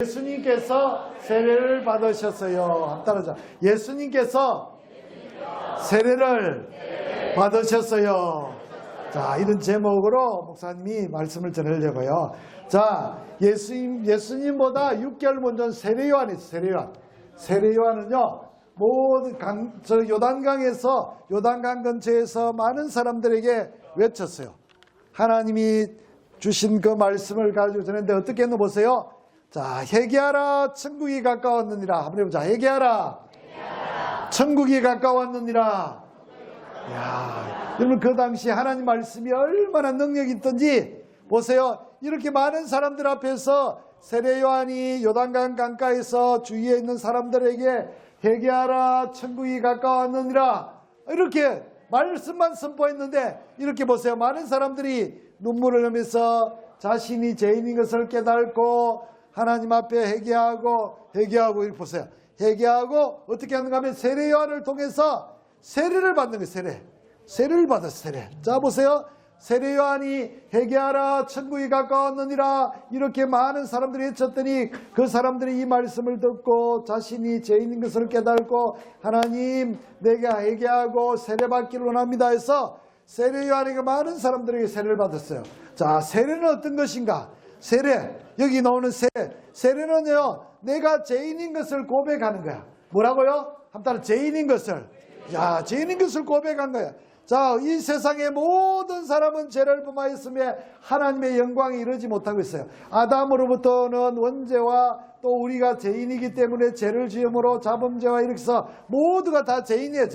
예수님께서 세례를 받으셨어요. 따라자. 예수님께서 세례를 받으셨어요. 자, 이런 제목으로 목사님이 말씀을 전하려고요. 자, 예수님보다 6개월 먼저 세례요한이 있어요. 세례요한은요, 모든 요단강에서, 요단강 근처에서 많은 사람들에게 외쳤어요. 하나님이 주신 그 말씀을 가지고 전했는데 어떻게 했나 보세요. 자, 회개하라, 천국이 가까웠느니라. 한번 해보자. 회개하라, 천국이 가까웠느니라. 이야, 여러분 그 당시 하나님 말씀이 얼마나 능력이 있던지 보세요. 이렇게 많은 사람들 앞에서 세례요한이 요단강 강가에서 주위에 있는 사람들에게 회개하라, 천국이 가까웠느니라 이렇게 말씀만 선포했는데, 이렇게 보세요. 많은 사람들이 눈물을 흘리면서 자신이 죄인인 것을 깨닫고 하나님 앞에 회개하고 이렇게 보세요. 회개하고 어떻게 하는가 하면 세례요한을 통해서 세례를 받는 거예요. 세례를 받았어요. 세례. 자, 보세요. 세례요한이 회개하라, 천국이 가까웠느니라 이렇게 많은 사람들이 외쳤더니 그 사람들이 이 말씀을 듣고 자신이 죄인인 것을 깨닫고 하나님 내가 회개하고 세례받기를 원합니다 해서 세례요한에게 많은 사람들에게 세례를 받았어요. 자, 세례는 어떤 것인가? 세례, 여기 나오는 세례는요, 내가 죄인인 것을 고백하는 거야. 뭐라고요? 한따라 죄인인 것을. 야, 죄인인 것을 고백한 거야. 자, 이 세상의 모든 사람은 죄를 범하였으며 하나님의 영광에 이르지 못하고 있어요. 아담으로부터는 원죄와 또 우리가 죄인이기 때문에 죄를 지음으로 자범죄와 이렇게 해서 모두가 다 죄인이에요.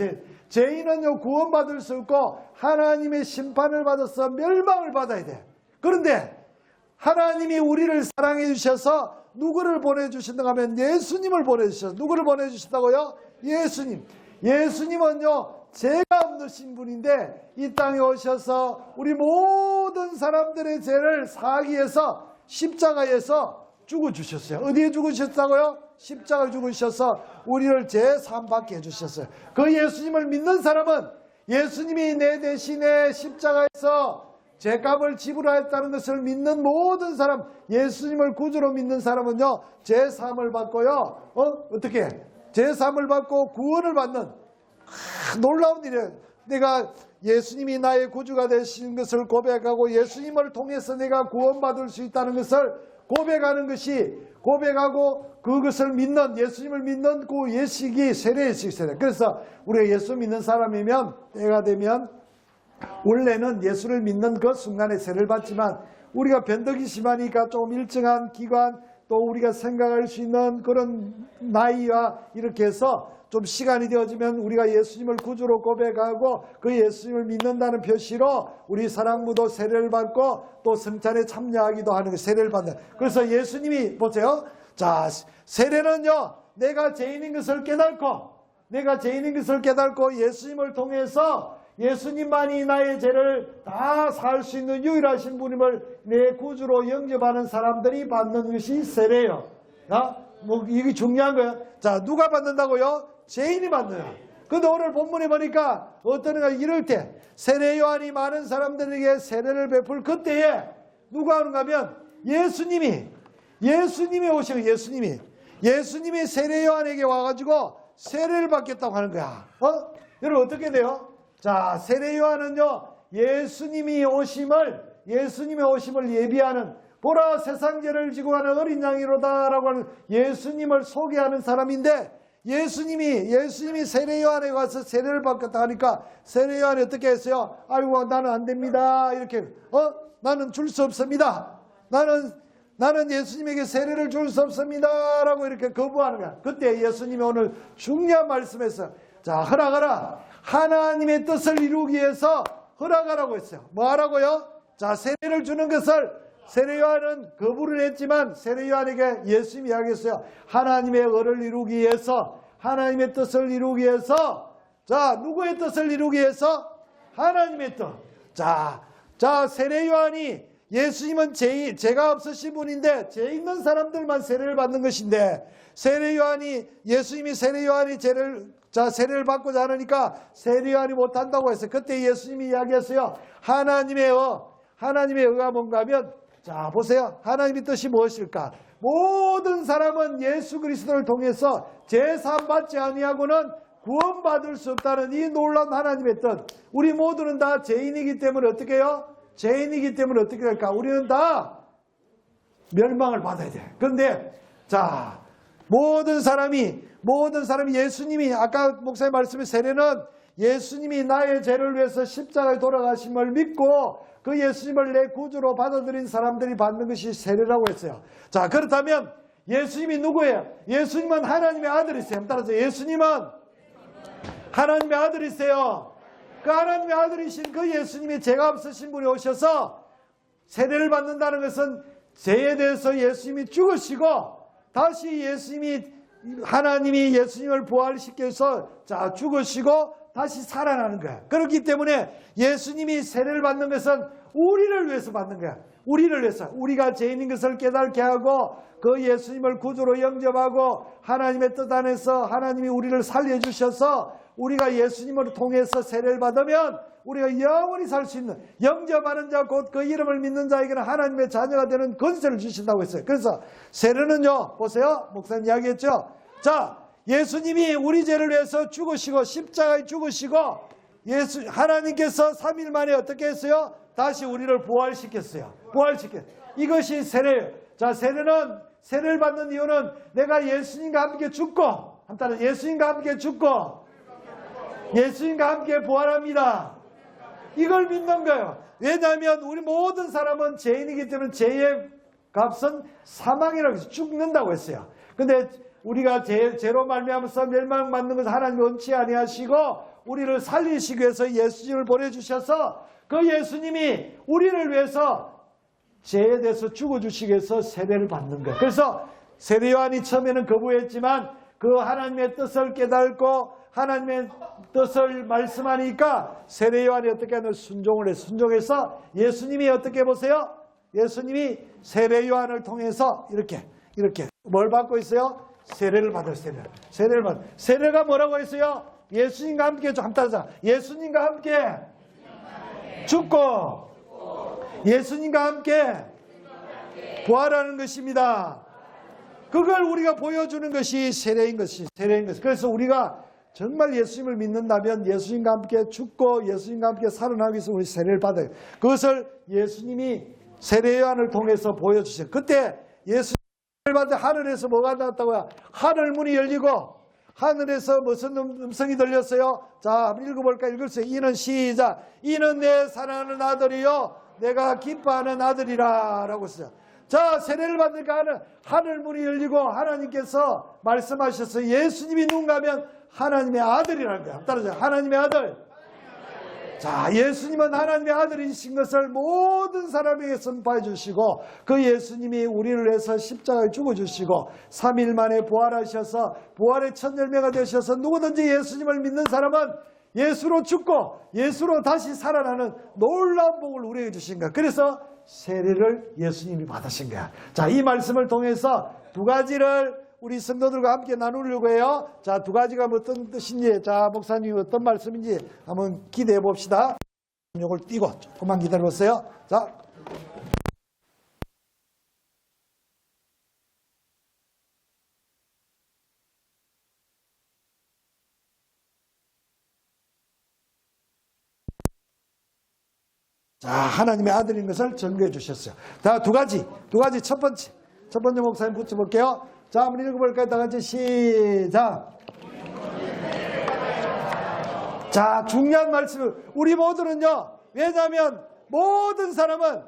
죄인은요, 구원받을 수 없고 하나님의 심판을 받아서 멸망을 받아야 돼. 그런데 하나님이 우리를 사랑해 주셔서 누구를 보내주신다고 하면 예수님을 보내주셔서, 누구를 보내주신다고요? 예수님. 예수님은요, 죄가 없으신 분인데 이 땅에 오셔서 우리 모든 사람들의 죄를 사하기 위해서 십자가에서 죽어주셨어요. 어디에 죽으셨다고요? 십자가에 죽으셔서 우리를 죄 사함 받게 해주셨어요. 그 예수님을 믿는 사람은 예수님이 내 대신에 십자가에서 죄값을 지불하였다는 것을 믿는 모든 사람, 예수님을 구주로 믿는 사람은요, 죄 사함을 받고요, 어떻게? 죄 사함을 받고 구원을 받는 놀라운 일이에요. 내가 예수님이 나의 구주가 되신 것을 고백하고 예수님을 통해서 내가 구원받을 수 있다는 것을 고백하는 것이, 고백하고 그것을 믿는, 예수님을 믿는 그 예식이 세례예식이세요. 그래서 우리가 예수 믿는 사람이면 때가 되면 원래는 예수를 믿는 그 순간에 세례를 받지만 우리가 변덕이 심하니까 좀 일정한 기간 또 우리가 생각할 수 있는 그런 나이와 이렇게 해서 좀 시간이 되어지면 우리가 예수님을 구주로 고백하고 그 예수님을 믿는다는 표시로 우리 사랑무도 세례를 받고 또 성찬에 참여하기도 하는 거, 세례를 받는. 그래서 예수님이 보세요. 자, 세례는요, 내가 죄인인 것을 깨닫고 예수님을 통해서 예수님만이 나의 죄를 다 살 수 있는 유일하신 분임을 내 구주로 영접하는 사람들이 받는 것이 세례예요. 이게 중요한 거예요. 자, 누가 받는다고요? 죄인이 받는다. 근데 오늘 본문에 보니까 어떠는가, 이럴 때 세례요한이 많은 사람들에게 세례를 베풀 그때에 누가 하는가 하면 예수님이 오시는 거예요. 예수님이 세례요한에게 와가지고 세례를 받겠다고 하는 거야. 여러분 어떻게 돼요? 자, 세례요한은요, 예수님의 오심을 예비하는, 보라 세상 죄를 지고 가는 어린 양이로다 라고 하는 예수님을 소개하는 사람인데, 예수님이 세례요한에 가서 세례를 받겠다 하니까 세례요한이 어떻게 했어요? 아이고, 나는 안 됩니다. 이렇게, 나는 줄 수 없습니다. 나는 예수님에게 세례를 줄 수 없습니다. 라고 이렇게 거부하는 거야. 그때 예수님이 오늘 중요한 말씀에서, 자, 허락하라. 하나님의 뜻을 이루기 위해서 허락하라고 했어요. 뭐 하라고요? 자, 세례를 주는 것을 세례요한은 거부를 했지만 세례요한에게 예수님이 이야기했어요. 하나님의 의를 이루기 위해서, 하나님의 뜻을 이루기 위해서. 자, 누구의 뜻을 이루기 위해서? 하나님의 뜻. 자, 세례요한이, 예수님은 죄가 없으신 분인데 죄 있는 사람들만 세례를 받는 것인데, 예수님이 세례요한이 세례를 받고자 하니까 세례요한이 못한다고 했어요. 그때 예수님이 이야기했어요. 하나님의 의가 뭔가 하면, 자, 보세요. 하나님의 뜻이 무엇일까? 모든 사람은 예수 그리스도를 통해서 제사함 받지 아니하고는 구원받을 수 없다는 이 놀라운 하나님의 뜻. 우리 모두는 다 죄인이기 때문에 어떻게 해요? 죄인이기 때문에 어떻게 될까? 우리는 다 멸망을 받아야 돼. 그런데 자, 모든 사람이 예수님이 아까 목사님 말씀의 세례는 예수님이 나의 죄를 위해서 십자가에 돌아가심을 믿고 그 예수님을 내 구주로 받아들인 사람들이 받는 것이 세례라고 했어요. 자, 그렇다면 예수님이 누구예요? 예수님은 하나님의 아들이세요. 따라서 예수님은 하나님의 아들이세요. 그 하나님의 아들이신 그 예수님이 죄가 없으신 분이 오셔서 세례를 받는다는 것은 죄에 대해서 예수님이 죽으시고 다시 하나님이 예수님을 부활시켜서 죽으시고 다시 살아나는 거야. 그렇기 때문에 예수님이 세례를 받는 것은 우리를 위해서 받는 거야. 우리를 위해서. 우리가 죄인인 것을 깨닫게 하고 그 예수님을 구주로 영접하고 하나님의 뜻 안에서 하나님이 우리를 살려주셔서 우리가 예수님을 통해서 세례를 받으면 우리가 영원히 살 수 있는 영접하는 자 곧 그 이름을 믿는 자에게는 하나님의 자녀가 되는 권세를 주신다고 했어요. 그래서 세례는요. 보세요. 목사님 이야기했죠. 자, 예수님이 우리 죄를 위해서 죽으시고 십자가에 죽으시고 하나님께서 3일 만에 어떻게 했어요? 다시 우리를 부활시켰어요. 이것이 세례예요. 자, 세례를 받는 이유는 내가 예수님과 함께 죽고 예수님과 함께 죽고 예수님과 함께 부활합니다. 이걸 믿는 거예요. 왜냐하면 우리 모든 사람은 죄인이기 때문에 죄의 값은 사망이라고 해서 죽는다고 했어요. 근데 우리가 죄로 말미암아서 멸망받는 것을 하나님이 원치 아니하시고 우리를 살리시기 위해서 예수님을 보내주셔서 그 예수님이 우리를 위해서 죄에 대해서 죽어주시기 위해서 세례를 받는 거예요. 그래서 세례 요한이 처음에는 거부했지만 그 하나님의 뜻을 깨닫고 하나님의 뜻을 말씀하니까 세례 요한이 어떻게 하냐면 순종을 해서 순종해서 예수님이 어떻게 보세요? 예수님이 세례 요한을 통해서 이렇게 뭘 받고 있어요? 세례를 받았어요. 세례가 뭐라고 했어요? 예수님과 함께 따라서 예수님과 함께 죽고 예수님과 함께 부활하는 것입니다. 그걸 우리가 보여주는 것이 세례인 것이. 그래서 우리가 정말 예수님을 믿는다면 예수님과 함께 죽고 예수님과 함께 살아나기 위해서 우리 세례를 받아요. 그것을 예수님이 세례 요한을 통해서 보여주세요. 그때 예수님을 받을 하늘에서 뭐가 나왔다고요? 하늘 문이 열리고 하늘에서 무슨 음성이 들렸어요? 자, 한번 읽어볼까? 읽으세요. 이는 시작. 이는 내 사랑하는 아들이요 내가 기뻐하는 아들이라 라고 했어요. 자, 세례를 받으니까 하늘 문이 열리고 하나님께서 말씀하셔서 예수님이 누군가 하면 하나님의 아들이라는 거야. 따라서 하나님의 아들. 자, 예수님은 하나님의 아들이신 것을 모든 사람에게 선포해 주시고 그 예수님이 우리를 위해서 십자가에 죽어주시고 3일 만에 부활하셔서 부활의 첫 열매가 되셔서 누구든지 예수님을 믿는 사람은 예수로 죽고 예수로 다시 살아나는 놀라운 복을 우리에게 주신 거야. 그래서 세례를 예수님이 받으신 거야. 자, 이 말씀을 통해서 두 가지를 우리 성도들과 함께 나누려고 해요. 자, 두 가지가 어떤 뜻인지, 자, 목사님이 어떤 말씀인지 한번 기대해 봅시다. 이걸 띄고 조금만 기다려 보세요. 자. 자, 하나님의 아들인 것을 증거해 주셨어요. 자, 두 가지 첫 번째 목사님 붙여볼게요. 자, 한번 읽어볼까요? 다 같이 시작. 자, 중요한 말씀을 우리 모두는요. 왜냐하면 모든 사람은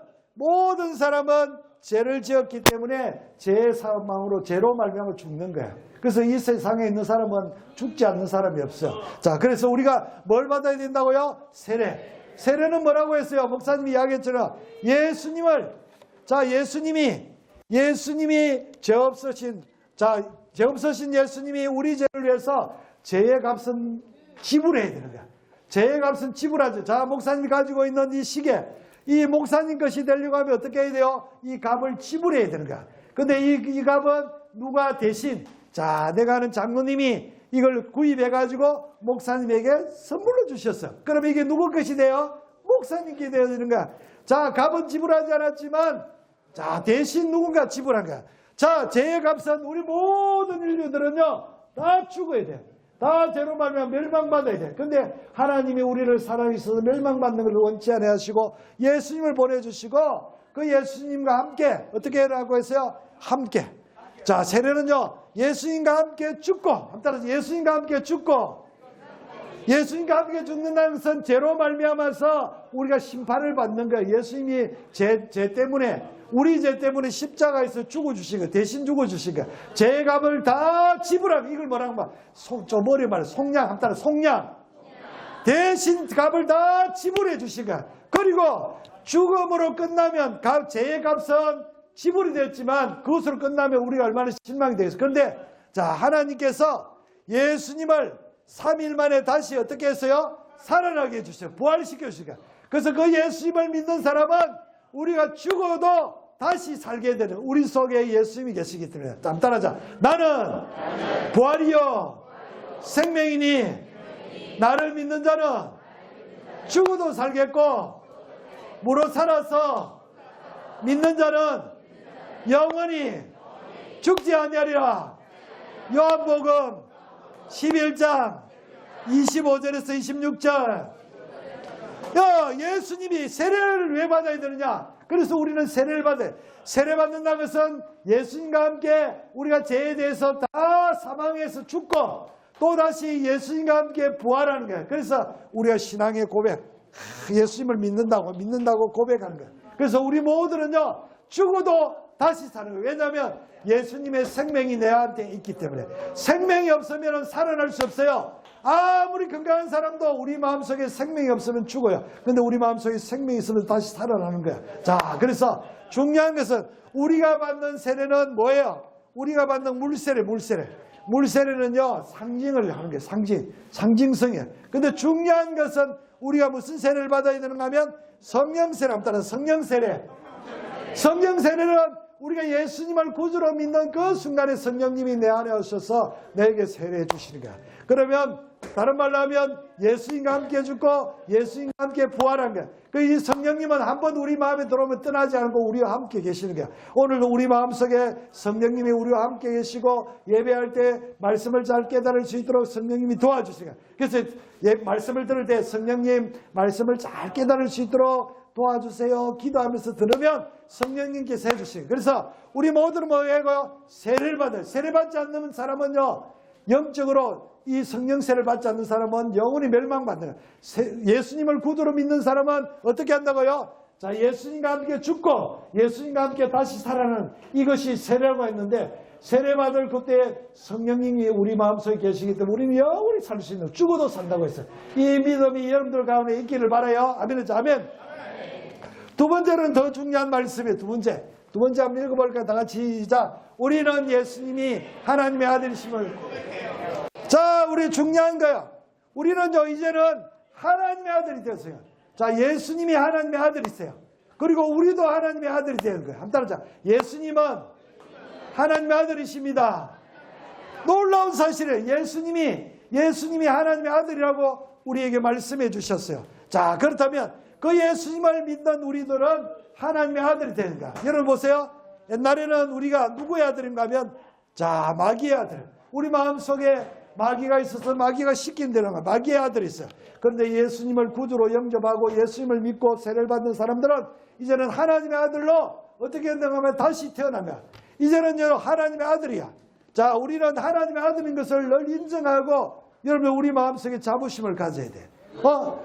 죄를 지었기 때문에 죄의 사망으로 죄로 말미암아 죽는 거예요. 그래서 이 세상에 있는 사람은 죽지 않는 사람이 없어요. 자, 그래서 우리가 뭘 받아야 된다고요? 세례는 뭐라고 했어요? 목사님이 이야기했잖아요. 예수님이 죄 없으신 예수님이 우리 죄를 위해서 죄의 값은 지불해야 되는 거야. 죄의 값은 지불하죠. 자, 목사님이 가지고 있는 이 시계, 이 목사님 것이 되려고 하면 어떻게 해야 돼요? 이 값을 지불해야 되는 거야. 근데 이 값은 누가 대신, 자, 내가 아는 장로님이 이걸 구입해가지고 목사님에게 선물로 주셨어. 그러면 이게 누구 것이 돼요? 목사님께 되어야 되는 거야. 자, 값은 지불하지 않았지만, 자, 대신 누군가 지불한 거야. 자, 죄의 값은 우리 모든 인류들은요 다 죽어야 돼. 다 죄로 말미암아 멸망받아야 돼. 근데 하나님이 우리를 사랑하셔서 멸망받는 걸 원치 않아 하시고 예수님을 보내주시고 그 예수님과 함께 어떻게 하라고 했어요? 함께. 자, 세례는요 예수님과 함께 죽고, 한번 따라서 예수님과 함께 죽고, 예수님과 함께 죽는다는 것은 죄로 말미암아서 우리가 심판을 받는 거예요. 예수님이 죄 때문에, 우리 죄 때문에 십자가에서 죽어주신 거예요. 대신 죽어주신 거예요. 죄의 값을 다 지불하고, 이걸 뭐라고 말? 좀 어려운 말, 속량, 한번 따라 속량. 대신 값을 다 지불해 주신 거예요. 그리고 죽음으로 끝나면 죄의 값은 지불이 됐지만 그것으로 끝나면 우리가 얼마나 실망이 되겠어요. 그런데 자, 하나님께서 예수님을 3일 만에 다시 어떻게 했어요? 살아나게 해주셔요. 부활시켜 주시니까. 그래서 그 예수님을 믿는 사람은 우리가 죽어도 다시 살게 되는, 우리 속에 예수님이 계시기 때문에. 한번 따라하자. 나는 부활이요 생명이니 나를 믿는 자는 죽어도 살겠고 무릇 살아서 믿는 자는 영원히 죽지 아니하리라. 요한복음 11장 25절에서 26절. 예수님이 세례를 왜 받아야 되느냐? 그래서 우리는 세례를 받아요. 세례 받는다는 것은 예수님과 함께 우리가 죄에 대해서 다 사망해서 죽고 또다시 예수님과 함께 부활하는 거예요. 그래서 우리가 신앙의 고백, 예수님을 믿는다고 고백하는 거예요. 그래서 우리 모두는요 죽어도 다시 사는 거예요. 왜냐하면 예수님의 생명이 내한테 있기 때문에. 생명이 없으면 살아날 수 없어요. 아무리 건강한 사람도 우리 마음속에 생명이 없으면 죽어요. 근데 우리 마음속에 생명이 있으면 다시 살아나는 거야. 자, 그래서 중요한 것은 우리가 받는 세례는 뭐예요? 우리가 받는 물세례. 물세례는요 상징을 하는 거예요. 상징성이에요. 근데 중요한 것은 우리가 무슨 세례를 받아야 되는가 하면 성령세례. 한번 따라 성령세례. 성령세례는 우리가 예수님을 구주로 믿는 그 순간에 성령님이 내 안에 오셔서 내게 세례해 주시는 거야. 그러면 다른 말로 하면 예수님과 함께 죽고 예수님과 함께 부활한 거야. 이 성령님은 한번 우리 마음에 들어오면 떠나지 않고 우리와 함께 계시는 거야. 오늘도 우리 마음속에 성령님이 우리와 함께 계시고 예배할 때 말씀을 잘 깨달을 수 있도록 성령님이 도와주시는 거야. 그래서 말씀을 들을 때 성령님 말씀을 잘 깨달을 수 있도록 도와주세요 기도하면서 들으면 성령님께서 해주시는 거예요. 그래서 우리 모두는 뭐예요? 세례를 받아요. 세례 받지 않는 사람은요 영적으로 이 성령세를 받지 않는 사람은 영원히 멸망받는 거예요. 예수님을 구주로 믿는 사람은 어떻게 한다고요? 자, 예수님과 함께 죽고 예수님과 함께 다시 살아나는, 이것이 세례라고 했는데, 세례받을 그때 성령님이 우리 마음속에 계시기 때문에 우리는 영원히 살 수 있는, 죽어도 산다고 했어요. 이 믿음이 여러분들 가운데 있기를 바라요. 아멘. 아멘. 두 번째는 더 중요한 말씀이에요. 두 번째 한번 읽어볼까요? 다 같이 시작. 우리는 예수님이 하나님의 아들이심을. 자, 우리 중요한 거예요. 우리는요 이제는 하나님의 아들이 되었어요. 자, 예수님이 하나님의 아들이세요. 그리고 우리도 하나님의 아들이 되는 거예요. 한번 따라자. 예수님은 하나님의 아들이십니다. 놀라운 사실이에요. 예수님이 하나님의 아들이라고 우리에게 말씀해 주셨어요. 자, 그렇다면 그 예수님을 믿는 우리들은 하나님의 아들이 되는 거야. 여러분 보세요. 옛날에는 우리가 누구의 아들인가 하면, 자, 마귀의 아들. 우리 마음속에 마귀가 있어서 마귀가 시킨 대로 마귀의 아들이 있어요. 그런데 예수님을 구주로 영접하고 예수님을 믿고 세례를 받는 사람들은 이제는 하나님의 아들로 어떻게 된다고 하면 다시 태어나면 이제는 하나님의 아들이야. 자, 우리는 하나님의 아들인 것을 늘 인정하고 여러분 우리 마음속에 자부심을 가져야 돼.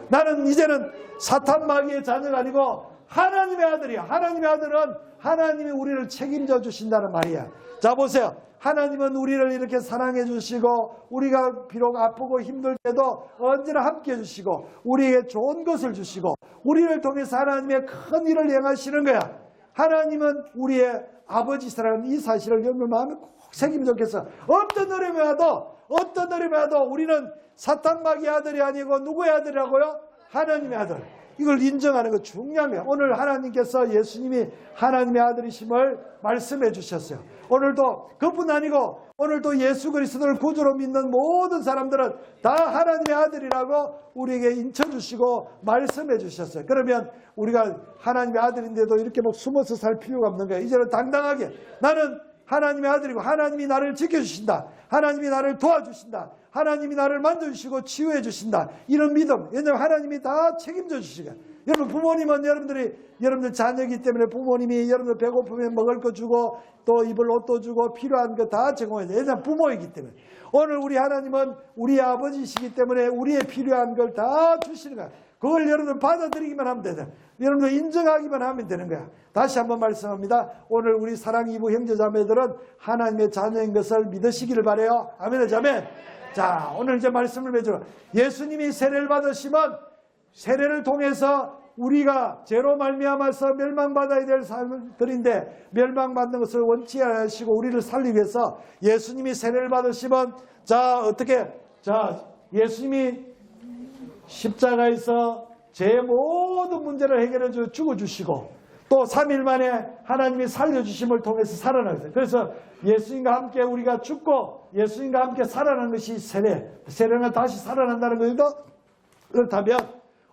나는 이제는 사탄 마귀의 자녀가 아니고 하나님의 아들이야. 하나님의 아들은 하나님이 우리를 책임져 주신다는 말이야. 자, 보세요. 하나님은 우리를 이렇게 사랑해 주시고 우리가 비록 아프고 힘들 때도 언제나 함께 해주시고 우리에게 좋은 것을 주시고 우리를 통해서 하나님의 큰 일을 행하시는 거야. 하나님은 우리의 아버지시라는 이 사실을 여러분 마음에 꼭 새기면 좋겠어. 어떤 어려움이 와도 우리는 사탄 마귀의 아들이 아니고 누구의 아들이라고요? 하나님의 아들. 이걸 인정하는 거 중요한 거예요. 오늘 하나님께서 예수님이 하나님의 아들이심을 말씀해 주셨어요. 오늘도 그뿐 아니고 오늘도 예수 그리스도를 구주로 믿는 모든 사람들은 다 하나님의 아들이라고 우리에게 인쳐주시고 말씀해 주셨어요. 그러면 우리가 하나님의 아들인데도 이렇게 막 숨어서 살 필요가 없는 거예요. 이제는 당당하게 나는 하나님의 아들이고 하나님이 나를 지켜주신다. 하나님이 나를 도와주신다. 하나님이 나를 만져주시고 치유해 주신다. 이런 믿음. 왜냐하면 하나님이 다 책임져 주시거든요. 여러분 부모님은 여러분들 자녀이기 때문에 부모님이 여러분들 배고프면 먹을 거 주고 또 입을 옷도 주고 필요한 거 다 제공해야 돼요. 왜냐하면 부모이기 때문에. 오늘 우리 하나님은 우리 아버지시기 때문에 우리의 필요한 걸 다 주시는 거야. 그걸 여러분들 받아들이기만 하면 되죠. 여러분들 인정하기만 하면 되는 거야. 다시 한번 말씀합니다. 오늘 우리 사랑 이부 형제자매들은 하나님의 자녀인 것을 믿으시기를 바라요. 아멘. 자매. 자, 오늘 이제 말씀을 맺어. 예수님이 세례를 받으시면 세례를 통해서 우리가 죄로 말미암아서 멸망받아야 될 사람들인데 멸망받는 것을 원치 않으시고 우리를 살리기 위해서 예수님이 세례를 받으시면 자 어떻게 예수님이 십자가에서 제 모든 문제를 해결해 죽어주시고 또 3일 만에 하나님이 살려주심을 통해서 살아나게. 그래서 예수님과 함께 우리가 죽고 예수님과 함께 살아나는 것이 세례는 다시 살아난다는 거니까. 그렇다면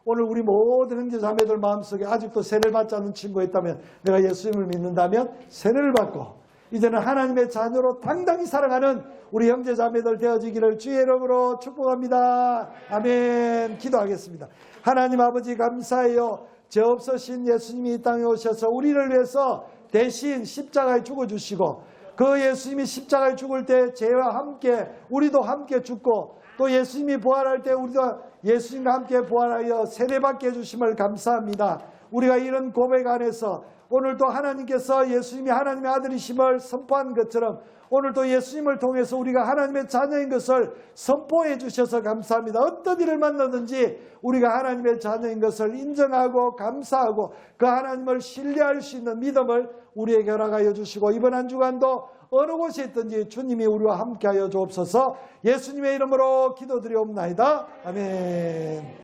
오늘 우리 모든 형제자매들 마음속에 아직도 세례를 받지 않은 친구가 있다면 내가 예수님을 믿는다면 세례를 받고 이제는 하나님의 자녀로 당당히 살아가는 우리 형제자매들 되어지기를 주의 이름으로 축복합니다. 아멘. 기도하겠습니다. 하나님 아버지 감사해요. 죄 없으신 예수님이 이 땅에 오셔서 우리를 위해서 대신 십자가에 죽어주시고 그 예수님이 십자가에 죽을 때 죄와 함께 우리도 함께 죽고 또 예수님이 부활할 때 우리도 예수님과 함께 부활하여 세례받게 해주심을 감사합니다. 우리가 이런 고백 안에서 오늘도 하나님께서 예수님이 하나님의 아들이심을 선포한 것처럼 오늘도 예수님을 통해서 우리가 하나님의 자녀인 것을 선포해 주셔서 감사합니다. 어떤 일을 만나든지 우리가 하나님의 자녀인 것을 인정하고 감사하고 그 하나님을 신뢰할 수 있는 믿음을 우리에게 허락하여 주시고 이번 한 주간도 어느 곳에 있든지 주님이 우리와 함께하여 주옵소서. 예수님의 이름으로 기도드리옵나이다. 아멘.